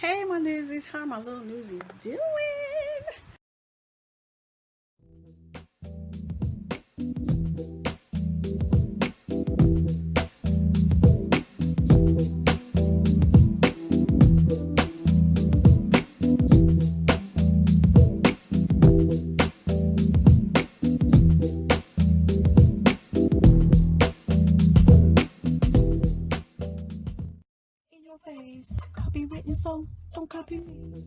Hey, my newsies, how are my little newsies doing? In your face, copywritten, so don't copy me.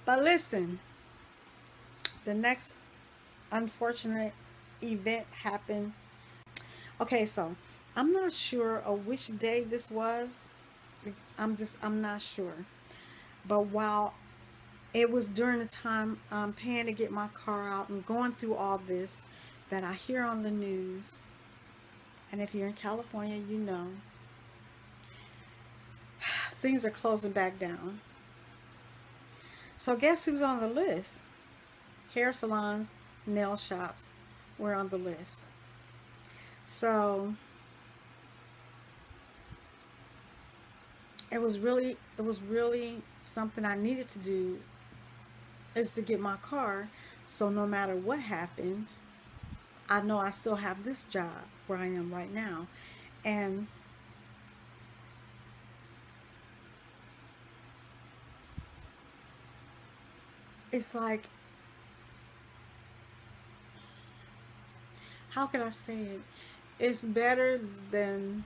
But listen, the next unfortunate event happened. Okay, so I'm not sure of which day this was. I'm not sure. But while it was during the time I'm paying to get my car out and going through all this that I hear on the news, and if you're in California, you know, things are closing back down. So guess who's on the list? Hair salons, nail shops were on the list. So it was really something I needed to do, is to get my car, so no matter what happened, I know I still have this job where I am right now. And it's like, how can I say it? It's better than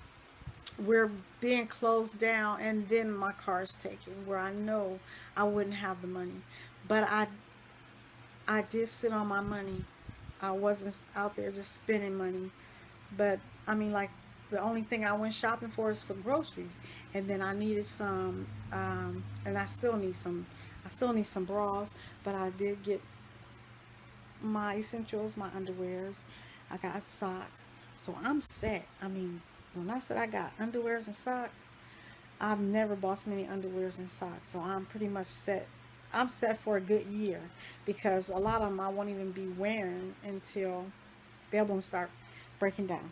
we're being closed down and then my car's taken, where I know I wouldn't have the money. But I did sit on my money. I wasn't out there just spending money. But I mean, like, the only thing I went shopping for is for groceries, and then I needed some, and I still need some. I still need some bras, but I did get my essentials, my underwears. I got socks, so I'm set. I mean, when I said I got underwears and socks, I've never bought so many underwears and socks, so I'm pretty much set. I'm set for a good year, because a lot of them I won't even be wearing until they're going to start breaking down.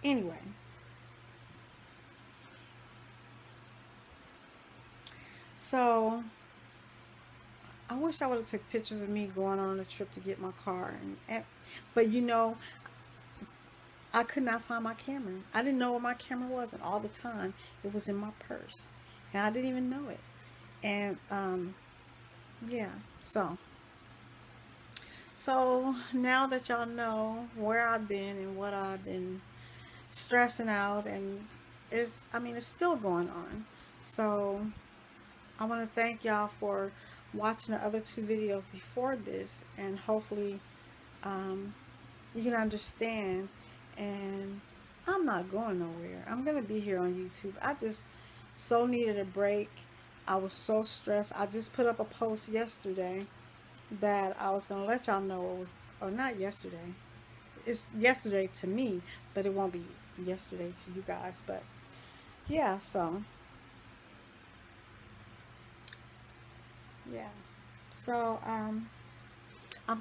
Anyway, so I wish I would have took pictures of me going on a trip to get my car, but you know, I could not find my camera. I didn't know where my camera was, and all the time it was in my purse, and I didn't even know it. And yeah, so now that y'all know where I've been and what I've been stressing out, and I mean, it's still going on. So I want to thank y'all for watching the other two videos before this, and hopefully um, you can understand. And I'm not going nowhere. I'm gonna be here on YouTube. I just so needed a break. I was so stressed. I just put up a post yesterday that I was gonna let y'all know it was, or not yesterday. It's yesterday to me, but it won't be yesterday to you guys. But yeah, so yeah. So I'm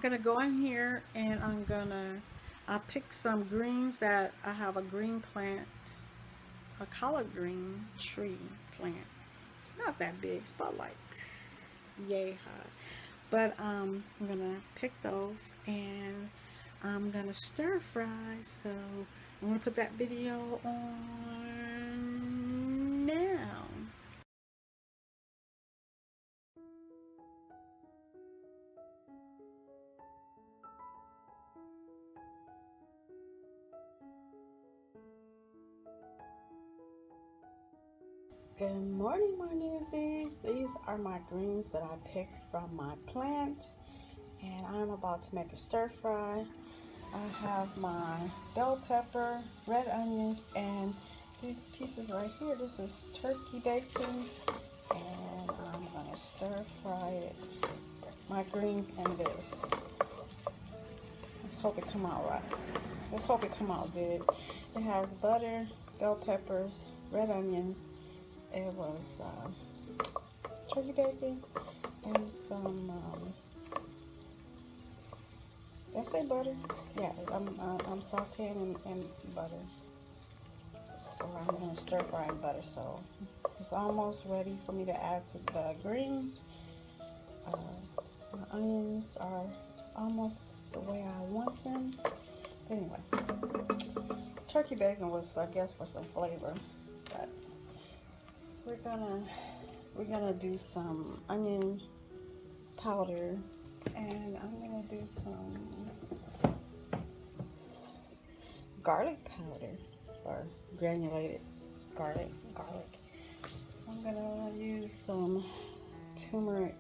gonna go in here and I pick some greens that I have, a green plant, a collard green tree plant. It's not that big. It's about like yay high. But I'm gonna pick those, and I'm gonna stir fry. So I'm gonna put that video on now. Good morning, my newsies. These are my greens that I picked from my plant, and I'm about to make a stir fry. I have my bell pepper, red onions, and these pieces right here. This is turkey bacon, and I'm gonna stir fry it. My greens and this. Let's hope it come out right. Let's hope it come out good. It has butter, bell peppers, red onions. It was turkey bacon and some. Did I say butter? Yeah, I'm sauteing and butter. or I'm going to stir fry in butter. So it's almost ready for me to add to the greens. My onions are almost the way I want them. Anyway, turkey bacon was, I guess, for some flavor, but we're gonna do some onion powder, and I'm gonna do some garlic powder, or granulated garlic. I'm gonna use some turmeric,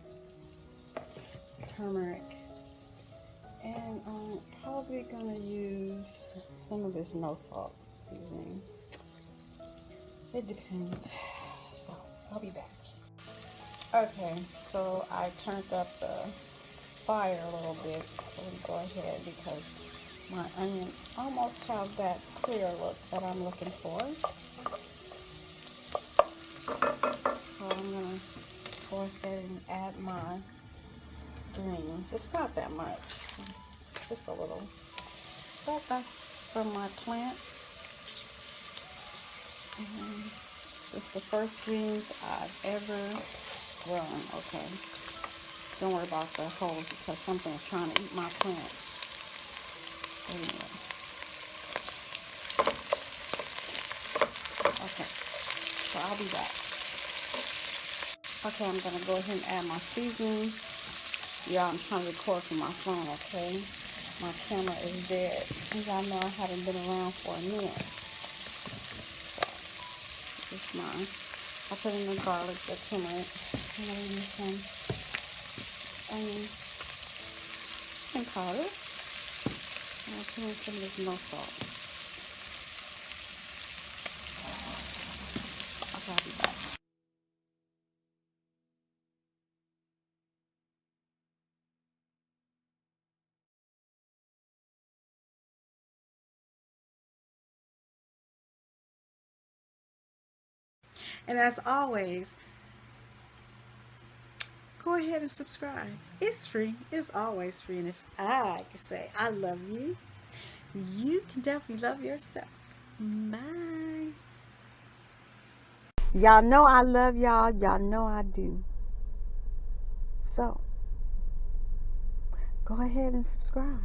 and I'm probably gonna use some of this no salt seasoning. It depends. So I'll be back. Okay, so I turned up the fire a little bit, so we go ahead because my onions almost have that clear look that I'm looking for. So I'm gonna go ahead and add my greens. It's not that much, just a little. But that's from my plant. And it's the first greens I've ever grown. Okay, don't worry about the holes because something's trying to eat my plant. Anyway. Okay, so I'll be back. Okay, I'm gonna go ahead and add my seasoning. Yeah, I'm trying to record from my phone, okay? My camera is dead. And y'all know I haven't been around for a minute. So, this is mine. I put in the garlic, the turmeric. I'm gonna use some onion and powder. And I'll put in some of this no salt. Okay, I'll be back. And as always, go ahead and subscribe. It's free. It's always free. And if I can say I love you, you can definitely love yourself. Bye. Y'all know I love y'all. Y'all know I do. So, go ahead and subscribe.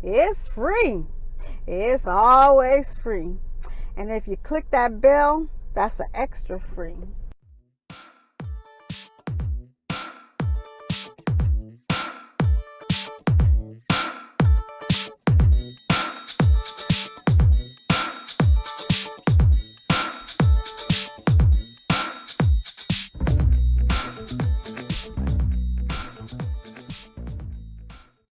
It's free. It's always free. And if you click that bell, that's an extra free.